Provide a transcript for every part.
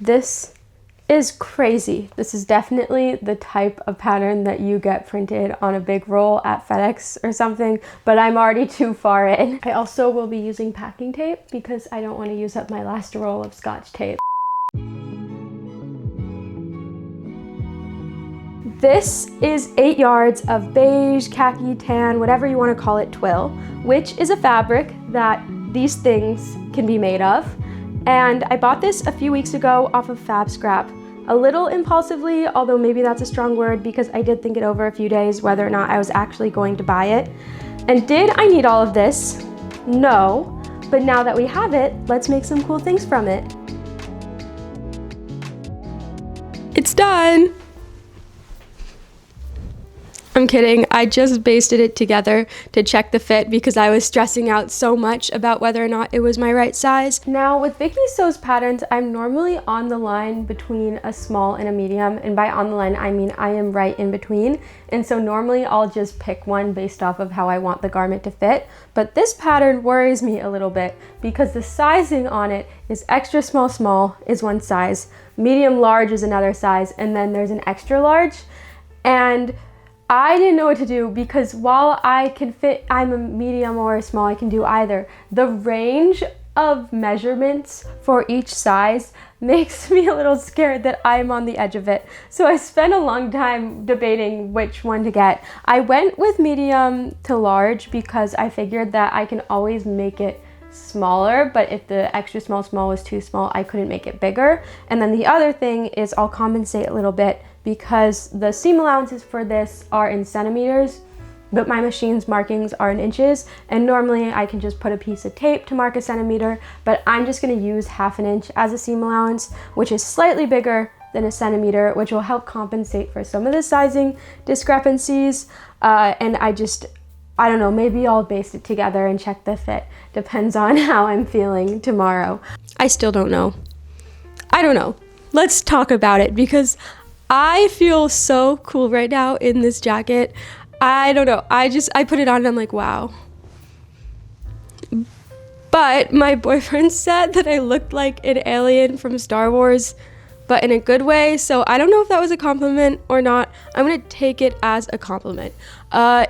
This is crazy. This is definitely the type of pattern that you get printed on a big roll at FedEx or something, but I'm already too far in. I also will be using packing tape because I don't want to use up my last roll of Scotch tape. This is 8 yards of beige, khaki, tan, whatever you want to call it, twill, which is a fabric that these things can be made of. And I bought this a few weeks ago off of Fab Scrap, a little impulsively, although maybe that's a strong word because I did think it over a few days whether or not I was actually going to buy it. And did I need all of this? No, but now that we have it, let's make some cool things from it. It's done! I'm kidding, I just basted it together to check the fit because I was stressing out so much about whether or not it was my right size. Now with Viki Sews patterns, I'm normally on the line between a small and a medium, and by on the line I mean I am right in between, and so normally I'll just pick one based off of how I want the garment to fit. But this pattern worries me a little bit because the sizing on it is extra small small is one size, medium large is another size, and then there's an extra large. And I didn't know what to do because while I can fit, I'm a medium or a small, I can do either. The range of measurements for each size makes me a little scared that I'm on the edge of it. So I spent a long time debating which one to get. I went with medium to large because I figured that I can always make it smaller, but if the extra small was too small, I couldn't make it bigger. And then the other thing is I'll compensate a little bit because the seam allowances for this are in centimeters, but my machine's markings are in inches, and normally I can just put a piece of tape to mark a centimeter, but I'm just gonna use 1/2 inch as a seam allowance, which is slightly bigger than a centimeter, which will help compensate for some of the sizing discrepancies. And I don't know, maybe I'll baste it together and check the fit. Depends on how I'm feeling tomorrow. I still don't know. I don't know. Let's talk about it because I feel so cool right now in this jacket. I don't know. I put it on and I'm like, wow. But my boyfriend said that I looked like an alien from Star Wars, but in a good way. So I don't know if that was a compliment or not. I'm gonna take it as a compliment.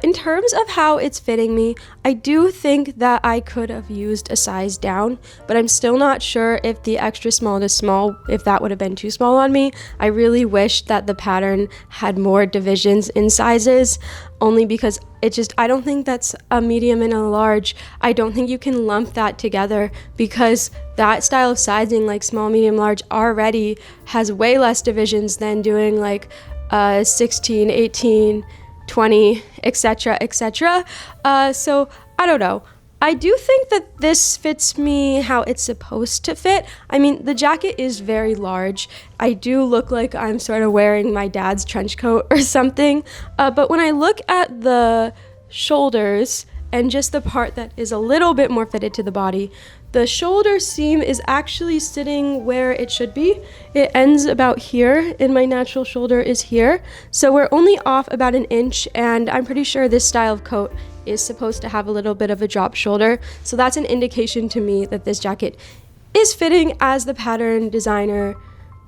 In terms of how it's fitting me, I do think that I could have used a size down, but I'm still not sure if the extra small to small, if that would have been too small on me. I really wish that the pattern had more divisions in sizes, only because I don't think that's a medium and a large. I don't think you can lump that together because that style of sizing, like small, medium, large, already has way less divisions than doing like 16, 18, 20, etc., etc. So I don't know. I do think that this fits me how it's supposed to fit. I mean, the jacket is very large. I do look like I'm sort of wearing my dad's trench coat or something. But when I look at the shoulders and just the part that is a little bit more fitted to the body, the shoulder seam is actually sitting where it should be. It ends about here, and my natural shoulder is here. So we're only off about 1 inch, and I'm pretty sure this style of coat is supposed to have a little bit of a drop shoulder. So that's an indication to me that this jacket is fitting as the pattern designer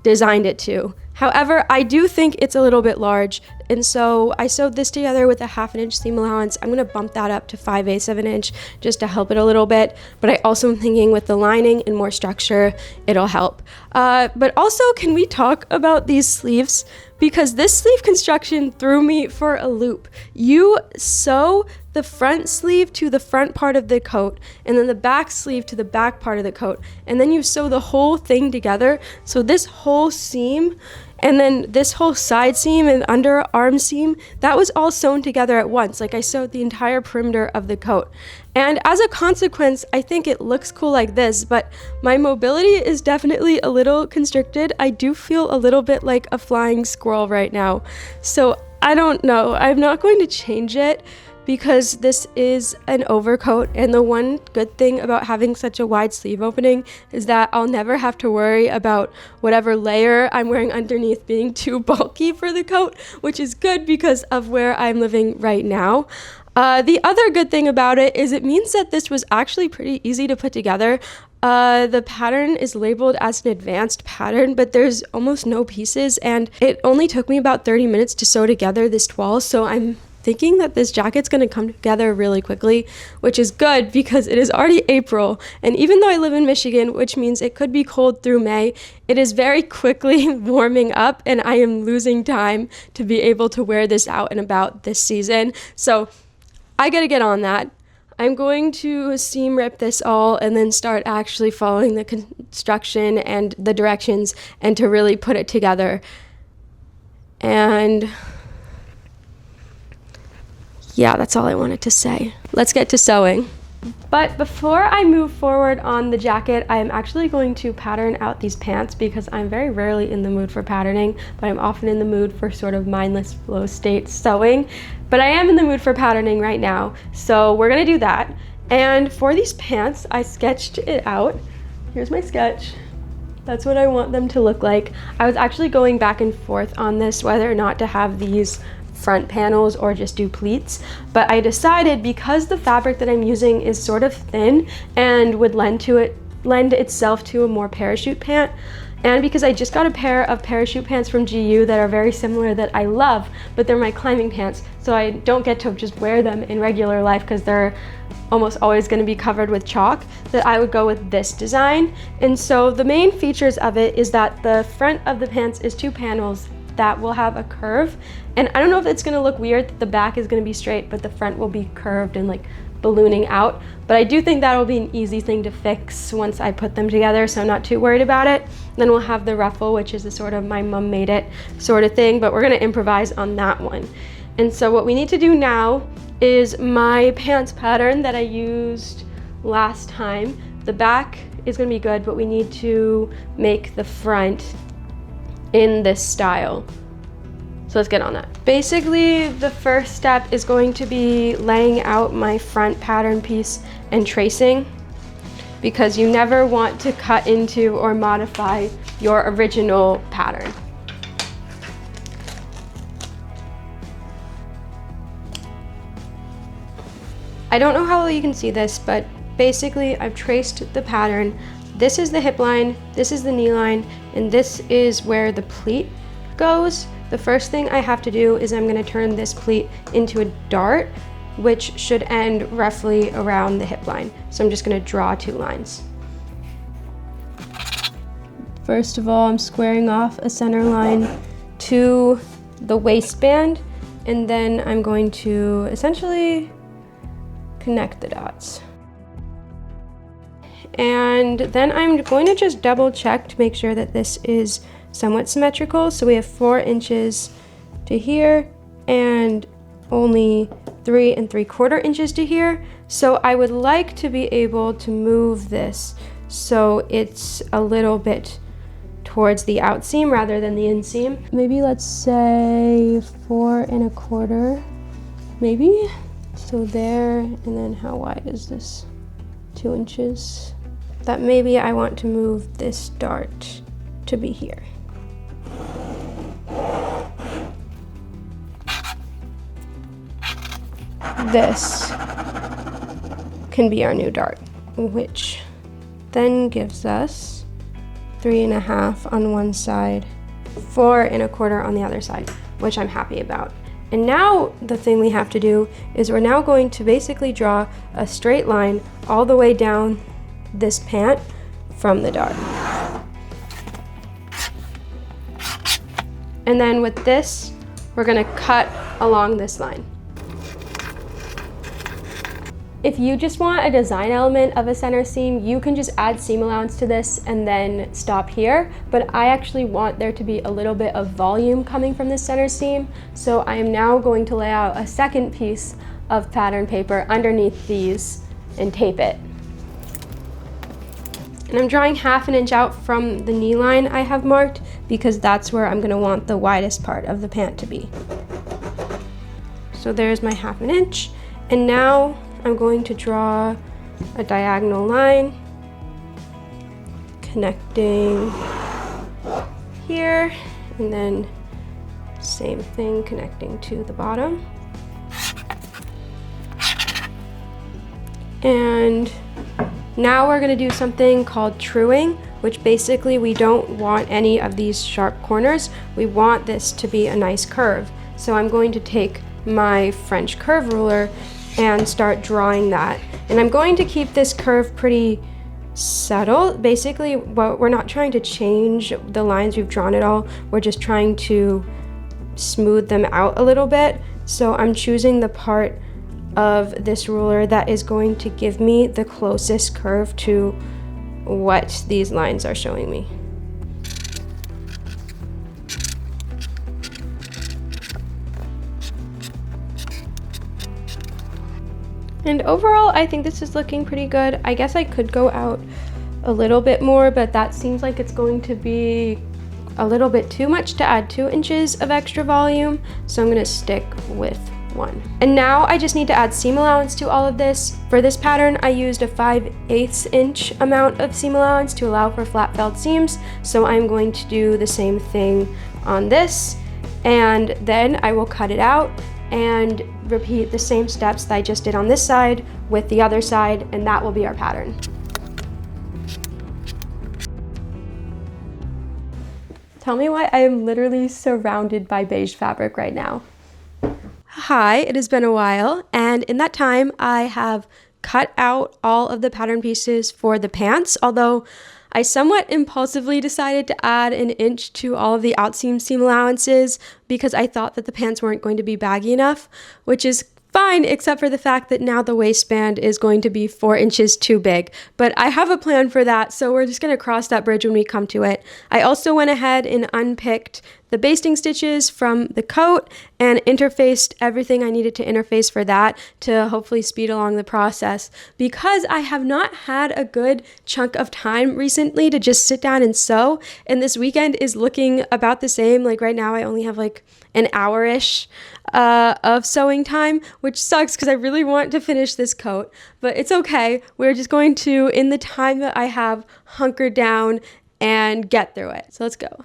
designed it to. However, I do think it's a little bit large, and so I sewed this together with a 1/2 inch seam allowance. I'm gonna bump that up to 5/8 of an inch just to help it a little bit, but I also am thinking with the lining and more structure, it'll help. But also, can we talk about these sleeves? Because this sleeve construction threw me for a loop. You sew the front sleeve to the front part of the coat, and then the back sleeve to the back part of the coat, and then you sew the whole thing together. So this whole seam, and then this whole side seam and underarm seam, that was all sewn together at once. Like I sewed the entire perimeter of the coat. And as a consequence, I think it looks cool like this, but my mobility is definitely a little constricted. I do feel a little bit like a flying squirrel right now. So I don't know. I'm not going to change it because this is an overcoat, and the one good thing about having such a wide sleeve opening is that I'll never have to worry about whatever layer I'm wearing underneath being too bulky for the coat, which is good because of where I'm living right now. The other good thing about it is it means that this was actually pretty easy to put together. The pattern is labeled as an advanced pattern, but there's almost no pieces, and it only took me about 30 minutes to sew together this toile, so I'm thinking that this jacket's gonna come together really quickly, which is good because it is already April, and even though I live in Michigan, which means it could be cold through May, it is very quickly warming up, and I am losing time to be able to wear this out and about this season, so I gotta get on that. I'm going to seam rip this all and then start actually following the construction and the directions and to really put it together. And yeah, that's all I wanted to say. Let's get to sewing. But before I move forward on the jacket, I am actually going to pattern out these pants because I'm very rarely in the mood for patterning, but I'm often in the mood for sort of mindless flow state sewing. But I am in the mood for patterning right now, so we're gonna do that. And for these pants, I sketched it out. Here's my sketch. That's what I want them to look like. I was actually going back and forth on this, whether or not to have these front panels or just do pleats, but I decided because the fabric that I'm using is sort of thin and would lend itself to a more parachute pant, and because I just got a pair of parachute pants from GU that are very similar that I love, but they're my climbing pants, so I don't get to just wear them in regular life because they're almost always going to be covered with chalk, that I would go with this design. And so the main features of it is that the front of the pants is 2 panels that will have a curve, and I don't know if it's going to look weird that the back is going to be straight but the front will be curved and like ballooning out, but I do think that will be an easy thing to fix once I put them together, so I'm not too worried about it. Then we'll have the ruffle, which is a sort of my mom made it sort of thing, but we're going to improvise on that one. And so what we need to do now is my pants pattern that I used last time. The back is going to be good, but we need to make the front in this style. So let's get on that. Basically, the first step is going to be laying out my front pattern piece and tracing, because you never want to cut into or modify your original pattern. I don't know how well you can see this, but basically I've traced the pattern. This is the hip line, this is the knee line, and this is where the pleat goes. The first thing I have to do is I'm going to turn this pleat into a dart, which should end roughly around the hip line. So I'm just going to draw 2 lines. First of all, I'm squaring off a center line to the waistband, and then I'm going to essentially connect the dots. And then I'm going to just double check to make sure that this is somewhat symmetrical. So we have 4 inches to here and only 3 3/4 inches to here. So I would like to be able to move this so it's a little bit towards the outseam rather than the inseam. Maybe let's say 4 1/4, maybe. So there, and then how wide is this? 2 inches. That maybe I want to move this dart to be here. This can be our new dart, which then gives us 3 1/2 on one side, 4 1/4 on the other side, which I'm happy about. And now the thing we have to do is we're now going to basically draw a straight line all the way down this pant from the dart. And then with this, we're gonna cut along this line. If you just want a design element of a center seam, you can just add seam allowance to this and then stop here. But I actually want there to be a little bit of volume coming from this center seam. So I am now going to lay out a second piece of pattern paper underneath these and tape it. And I'm drawing 1/2 inch out from the knee line I have marked because that's where I'm gonna want the widest part of the pant to be. So there's my 1/2 inch. And now I'm going to draw a diagonal line connecting here, and then same thing connecting to the bottom. Now we're gonna do something called truing, which basically we don't want any of these sharp corners. We want this to be a nice curve. So I'm going to take my French curve ruler and start drawing that. And I'm going to keep this curve pretty subtle. Basically, we're not trying to change the lines we've drawn at all. We're just trying to smooth them out a little bit. So I'm choosing the part of this ruler that is going to give me the closest curve to what these lines are showing me. And overall, I think this is looking pretty good. I guess I could go out a little bit more, but that seems like it's going to be a little bit too much to add 2 inches of extra volume. So I'm gonna stick with 1. And now I just need to add seam allowance to all of this. For this pattern, I used a 5/8 inch amount of seam allowance to allow for flat felled seams. So I'm going to do the same thing on this, and then I will cut it out and repeat the same steps that I just did on this side with the other side, and that will be our pattern. Tell me why I am literally surrounded by beige fabric right now. Hi, it has been a while, and in that time I have cut out all of the pattern pieces for the pants, although I somewhat impulsively decided to add 1 inch to all of the outseam seam allowances because I thought that the pants weren't going to be baggy enough, which is fine, except for the fact that now the waistband is going to be 4 inches too big. But I have a plan for that, so we're just gonna cross that bridge when we come to it. I also went ahead and unpicked the basting stitches from the coat and interfaced everything I needed to interface for that to hopefully speed along the process, because I have not had a good chunk of time recently to just sit down and sew, and this weekend is looking about the same. Like right now I only have like an hour-ish of sewing time, which sucks because I really want to finish this coat, but it's okay. We're just going to, in the time that I have, hunker down and get through it. So let's go.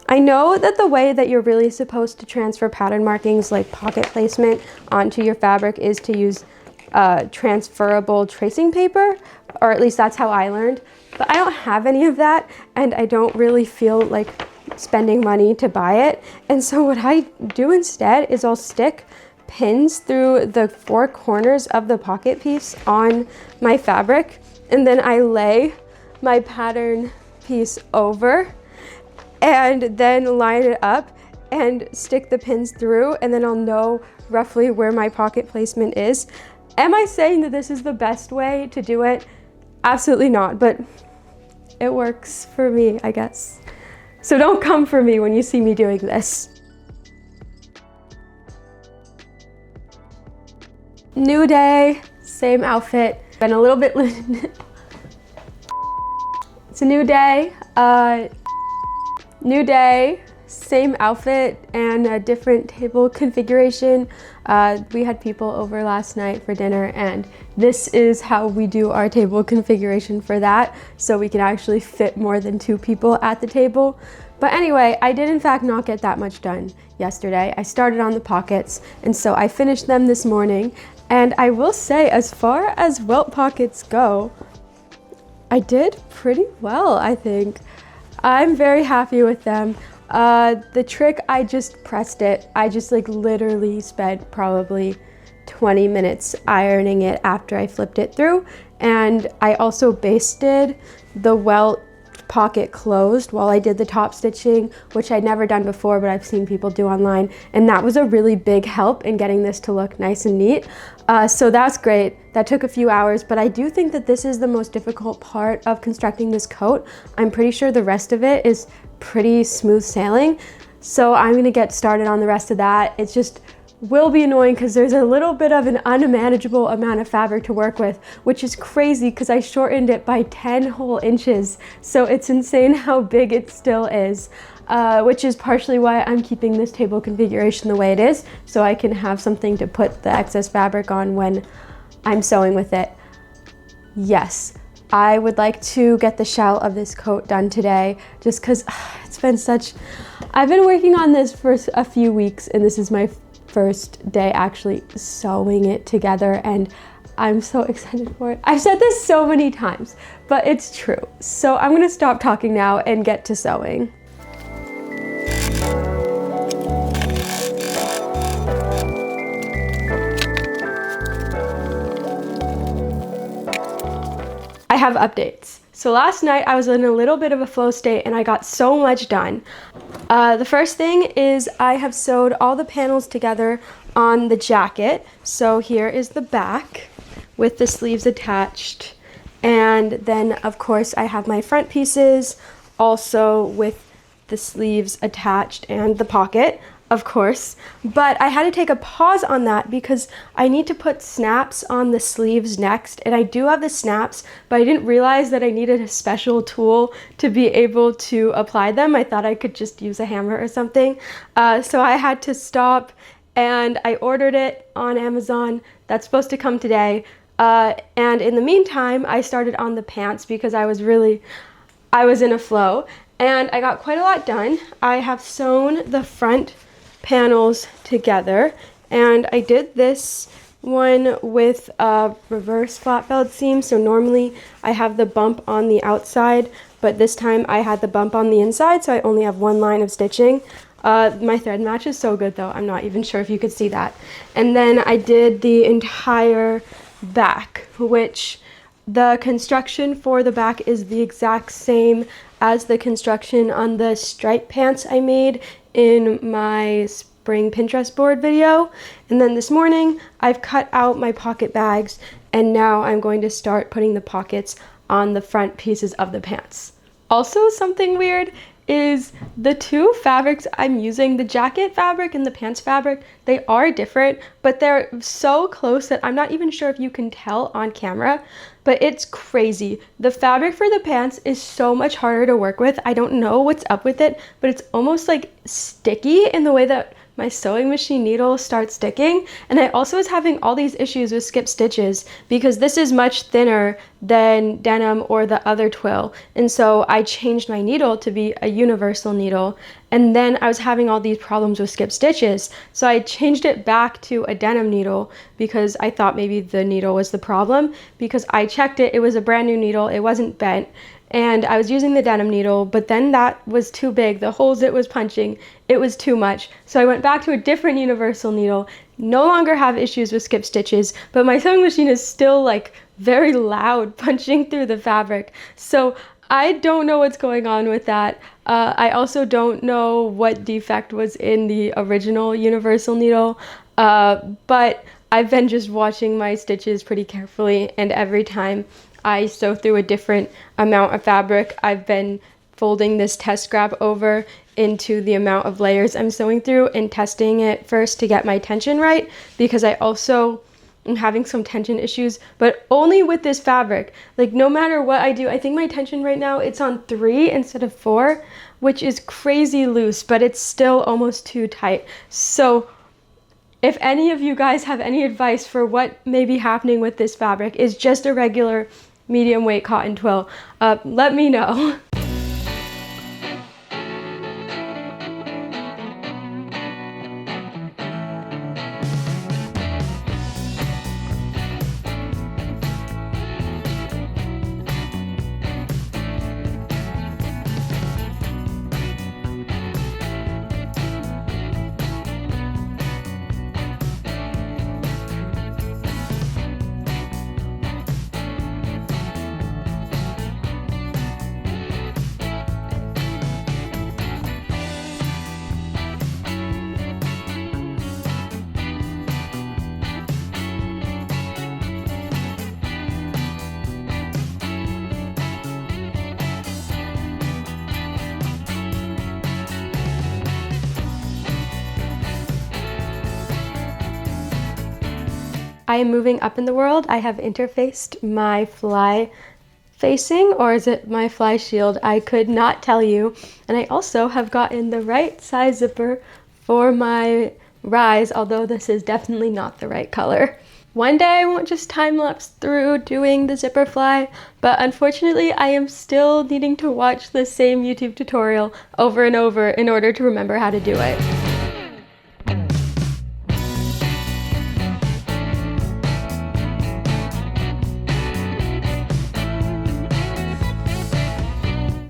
I know that the way that you're really supposed to transfer pattern markings like pocket placement onto your fabric is to use transferable tracing paper, or at least that's how I learned, but I don't have any of that, and I don't really feel like spending money to buy it. And so what I do instead is I'll stick pins through the 4 corners of the pocket piece on my fabric, and then I lay my pattern piece over and then line it up and stick the pins through, and then I'll know roughly where my pocket placement is. Am I saying that this is the best way to do it? Absolutely not, but it works for me, I guess. So don't come for me when you see me doing this. New day, same outfit. Been a little bit, it's a new day. New day, same outfit, and a different table configuration. We had people over last night for dinner, and this is how we do our table configuration for that, so we can actually fit more than 2 people at the table. But anyway, I did in fact not get that much done yesterday. I started on the pockets, and so I finished them this morning. And I will say, as far as welt pockets go, I did pretty well, I think. I'm very happy with them. The trick, I just pressed it. I just like literally spent probably 20 minutes ironing it after I flipped it through. And I also basted the welt pocket closed while I did the top stitching, which I'd never done before, but I've seen people do online. And that was a really big help in getting this to look nice and neat. So that's great. That took a few hours, but I do think that this is the most difficult part of constructing this coat. I'm pretty sure the rest of it is pretty smooth sailing. So I'm gonna get started on the rest of that. It's just will be annoying because there's a little bit of an unmanageable amount of fabric to work with, which is crazy because I shortened it by 10 whole inches. So it's insane how big it still is, which is partially why I'm keeping this table configuration the way it is, so I can have something to put the excess fabric on when I'm sewing with it. Yes, I would like to get the shell of this coat done today, just because it's been I've been working on this for a few weeks, and this is my first day actually sewing it together, and I'm so excited for it. I've said this so many times, but it's true. So I'm gonna stop talking now and get to sewing. I have updates. So last night I was in a little bit of a flow state and I got so much done. The first thing is I have sewed all the panels together on the jacket. So here is the back with the sleeves attached. And then of course I have my front pieces also with the sleeves attached and the pocket, of course. But I had to take a pause on that because I need to put snaps on the sleeves next. And I do have the snaps, but I didn't realize that I needed a special tool to be able to apply them. I thought I could just use a hammer or something. So I had to stop and I ordered it on Amazon. That's supposed to come today. And in the meantime, I started on the pants because I was in a flow and I got quite a lot done. I have sewn the front panels together and I did this one with a reverse flat belled seam. So normally I have the bump on the outside, but this time I had the bump on the inside, so I only have one line of stitching. My thread match is so good though, I'm not even sure if you could see that. And then I did the entire back, which the construction for the back is the exact same as the construction on the stripe pants I made in my spring Pinterest board video. And then this morning I've cut out my pocket bags and now I'm going to start putting the pockets on the front pieces of the pants. Also, something weird is the two fabrics I'm using, the jacket fabric and the pants fabric, they are different, but they're so close that I'm not even sure if you can tell on camera, but it's crazy. The fabric for the pants is so much harder to work with. I don't know what's up with it, but it's almost like sticky in the way that my sewing machine needle starts sticking. And I also was having all these issues with skip stitches because this is much thinner than denim or the other twill. And so I changed my needle to be a universal needle. And then I was having all these problems with skip stitches. So I changed it back to a denim needle because I thought maybe the needle was the problem. Because I checked it, it was a brand new needle, it wasn't bent. And I was using the denim needle, but then that was too big. The holes it was punching, it was too much. So I went back to a different universal needle, no longer have issues with skip stitches, but my sewing machine is still like very loud punching through the fabric. So I don't know what's going on with that. I also don't know what defect was in the original universal needle, but I've been just watching my stitches pretty carefully, and every time I sew through a different amount of fabric, I've been folding this test scrap over into the amount of layers I'm sewing through and testing it first to get my tension right, because I also am having some tension issues, but only with this fabric. Like no matter what I do, I think my tension right now, it's on 3 instead of 4, which is crazy loose, but it's still almost too tight. So if any of you guys have any advice for what may be happening with this fabric, is just a regular medium weight cotton twill, let me know. I am moving up in the world. I have interfaced my fly facing, or is it my fly shield? I could not tell you. And I also have gotten the right size zipper for my rise, although this is definitely not the right color. One day I won't just time-lapse through doing the zipper fly, but unfortunately I am still needing to watch the same YouTube tutorial over and over in order to remember how to do it.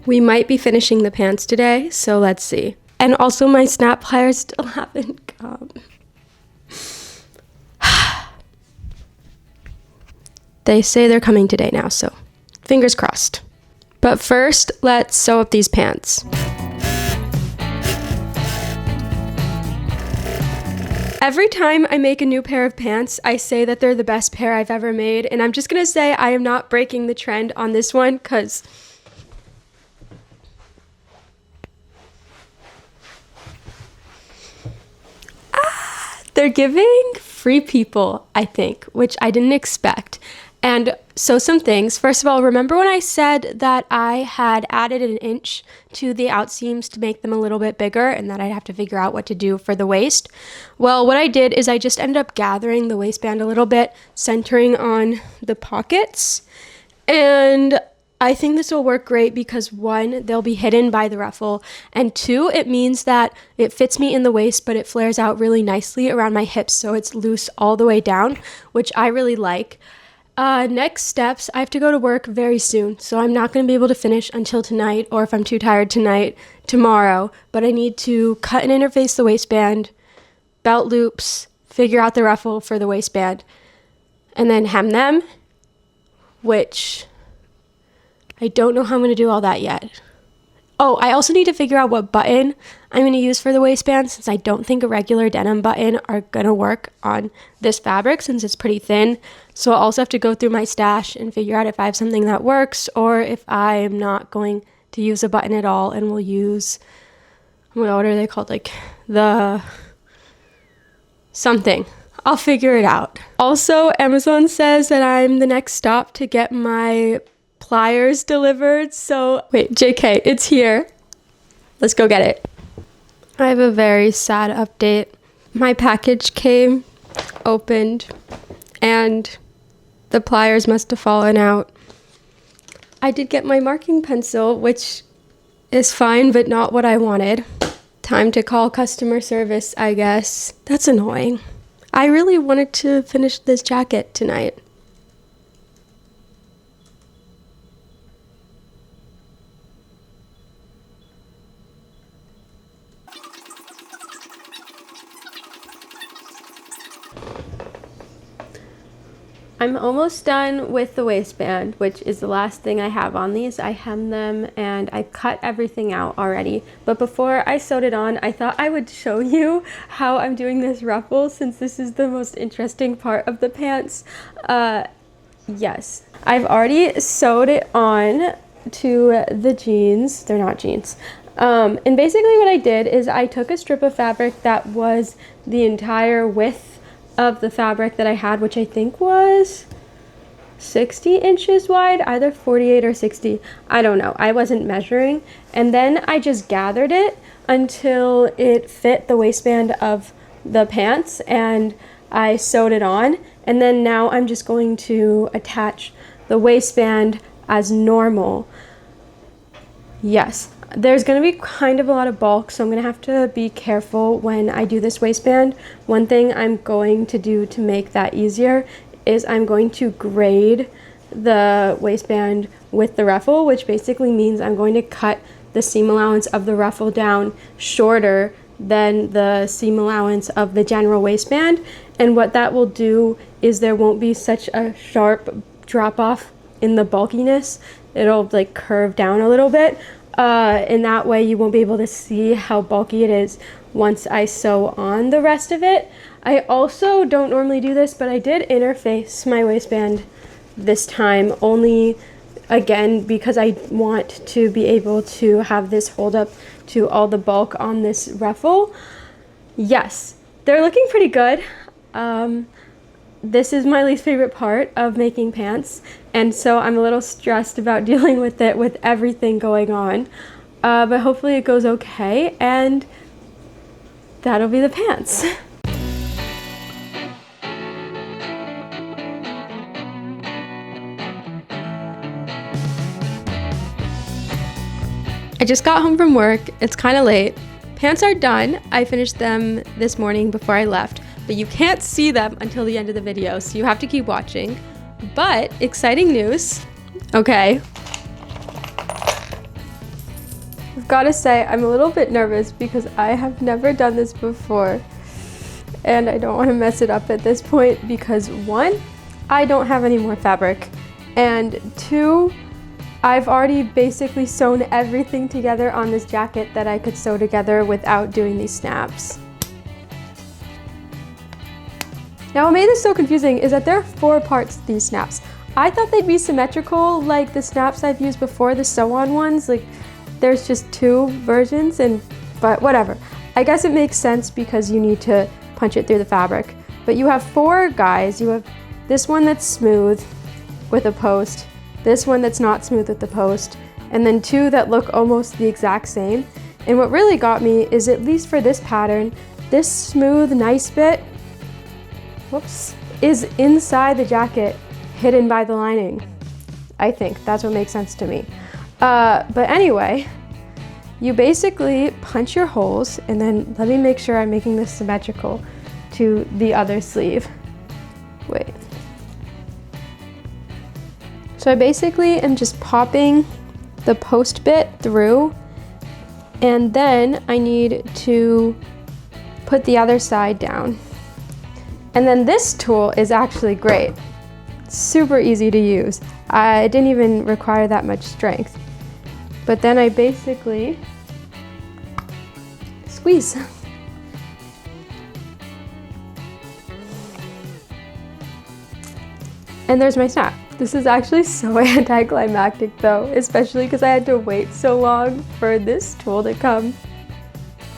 We might be finishing the pants today, so let's see. And also my snap pliers still haven't come. They say they're coming today now, so fingers crossed. But first, let's sew up these pants. Every time I make a new pair of pants, I say that they're the best pair I've ever made, and I'm just gonna say I am not breaking the trend on this one, because they're giving Free People, I think, which I didn't expect. And so some things. First of all, remember when I said that I had added an inch to the outseams to make them a little bit bigger and that I'd have to figure out what to do for the waist? Well, what I did is I just ended up gathering the waistband a little bit, centering on the pockets. And I think this will work great because one, they'll be hidden by the ruffle, and two, it means that it fits me in the waist, but it flares out really nicely around my hips, so it's loose all the way down, which I really like. Next steps, I have to go to work very soon, so I'm not going to be able to finish until tonight, or if I'm too tired tonight, tomorrow, but I need to cut and interface the waistband, belt loops, figure out the ruffle for the waistband, and then hem them, which I don't know how I'm going to do all that yet. Oh, I also need to figure out what button I'm going to use for the waistband, since I don't think a regular denim button are going to work on this fabric since it's pretty thin. So I'll also have to go through my stash and figure out if I have something that works or if I'm not going to use a button at all and will use, what are they called? Like the something. I'll figure it out. Also, Amazon says that I'm the next stop to get my pliers delivered. So wait, JK, it's here. Let's go get it. I have a very sad update. My package came, opened, and the pliers must have fallen out. I did get my marking pencil, which is fine, but not what I wanted. Time to call customer service, I guess. That's annoying. I really wanted to finish this jacket tonight. I'm almost done with the waistband, which is the last thing I have on these. I hem them and I cut everything out already. But before I sewed it on, I thought I would show you how I'm doing this ruffle, since this is the most interesting part of the pants. Yes, I've already sewed it on to the jeans. They're not jeans. And basically what I did is I took a strip of fabric that was the entire width of the fabric that I had, which I think was 60 inches wide, either 48 or 60. I don't know. I wasn't measuring. And then I just gathered it until it fit the waistband of the pants, and I sewed it on. And then now I'm just going to attach the waistband as normal. Yes. There's going to be kind of a lot of bulk, so I'm going to have to be careful when I do this waistband. One thing I'm going to do to make that easier is I'm going to grade the waistband with the ruffle, which basically means I'm going to cut the seam allowance of the ruffle down shorter than the seam allowance of the general waistband. And what that will do is there won't be such a sharp drop off in the bulkiness. It'll like curve down a little bit. In that way you won't be able to see how bulky it is once I sew on the rest of it. I also don't normally do this, but I did interface my waistband this time, only again because I want to be able to have this hold up to all the bulk on this ruffle. Yes, they're looking pretty good. This is my least favorite part of making pants, and so I'm a little stressed about dealing with it with everything going on, but hopefully it goes okay, and that'll be the pants. I just got home from work. It's kind of late. Pants are done. I finished them this morning before I left, but you can't see them until the end of the video, so you have to keep watching. But exciting news. Okay. I've got to say, I'm a little bit nervous because I have never done this before. And I don't want to mess it up at this point because 1, I don't have any more fabric. And 2, I've already basically sewn everything together on this jacket that I could sew together without doing these snaps. Now what made this so confusing is that there are 4 parts to these snaps. I thought they'd be symmetrical like the snaps I've used before, the sew-on ones. Like there's just 2 versions, but whatever. I guess it makes sense because you need to punch it through the fabric. But you have 4 guys. You have this one that's smooth with a post, this one that's not smooth with the post, and then 2 that look almost the exact same. And what really got me is, at least for this pattern, this smooth, nice bit, whoops, is inside the jacket, hidden by the lining. I think that's what makes sense to me. But anyway, you basically punch your holes, and then let me make sure I'm making this symmetrical to the other sleeve. Wait. So I basically am just popping the post bit through, and then I need to put the other side down. And then this tool is actually great. Super easy to use. It didn't even require that much strength. But then I basically squeeze. And there's my snap. This is actually so anticlimactic though, especially because I had to wait so long for this tool to come.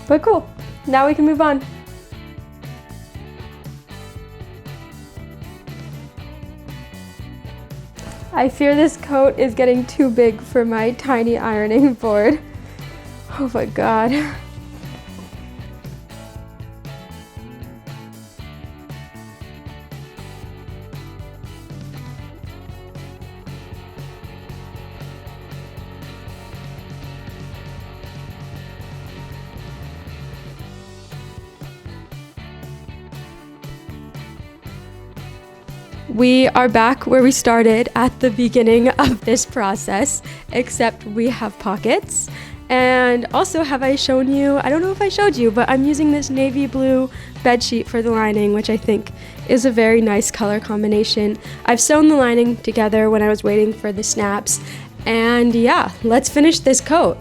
But cool, now we can move on. I fear this coat is getting too big for my tiny ironing board. Oh my god. We are back where we started at the beginning of this process, except we have pockets. And also, have I shown you, I don't know if I showed you, but I'm using this navy blue bed sheet for the lining, which I think is a very nice color combination. I've sewn the lining together when I was waiting for the snaps. And yeah, let's finish this coat.